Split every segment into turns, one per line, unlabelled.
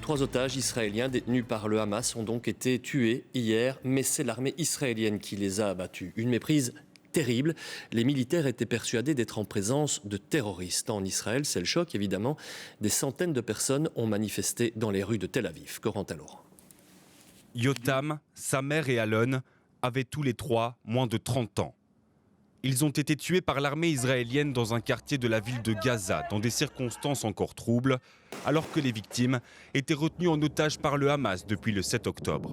3 otages israéliens détenus par le Hamas ont donc été tués hier, mais c'est l'armée israélienne qui les a abattus. Une méprise terrible. Les militaires étaient persuadés d'être en présence de terroristes. En Israël, c'est le choc, évidemment. Des centaines de personnes ont manifesté dans les rues de Tel Aviv. Corentin Laurent.
Yotam, sa mère et Alon avaient tous les trois moins de 30 ans. Ils ont été tués par l'armée israélienne dans un quartier de la ville de Gaza, dans des circonstances encore troubles, alors que les victimes étaient retenues en otage par le Hamas depuis le 7 octobre.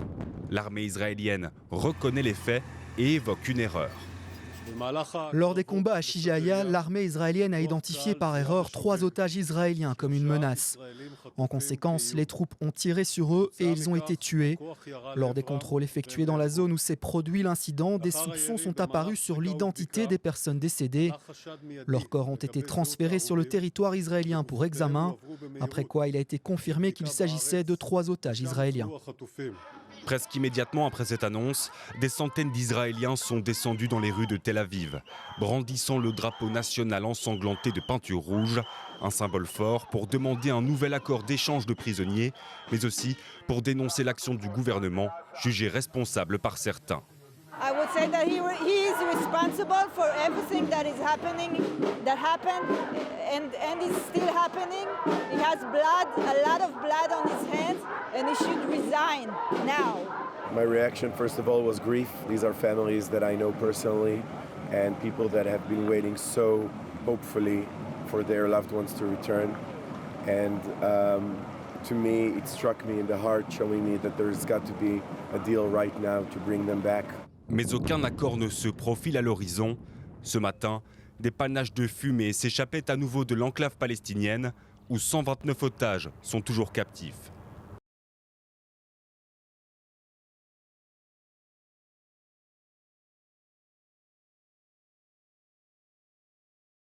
L'armée israélienne reconnaît les faits et évoque une erreur.
Lors des combats à Shijaya, l'armée israélienne a identifié par erreur 3 otages israéliens comme une menace. En conséquence, les troupes ont tiré sur eux et ils ont été tués. Lors des contrôles effectués dans la zone où s'est produit l'incident, des soupçons sont apparus sur l'identité des personnes décédées. Leurs corps ont été transférés sur le territoire israélien pour examen, après quoi il a été confirmé qu'il s'agissait de 3 otages israéliens.
Presque immédiatement après cette annonce, des centaines d'Israéliens sont descendus dans les rues de Tel Aviv, brandissant le drapeau national ensanglanté de peinture rouge, un symbole fort pour demander un nouvel accord d'échange de prisonniers, mais aussi pour dénoncer l'action du gouvernement, jugé responsable par certains.
I would say that he is responsible for everything that is happening, that happened, and is still happening. He has blood, a lot of blood on his hands, and he should resign now.
My reaction, first of all, was grief. These are families that I know personally, and people that have been waiting so hopefully for their loved ones to return. And to me, it struck me in the heart, showing me that there's got to be a deal right now to bring them back.
Mais aucun accord ne se profile à l'horizon. Ce matin, des panaches de fumée s'échappaient à nouveau de l'enclave palestinienne où 129 otages sont toujours captifs.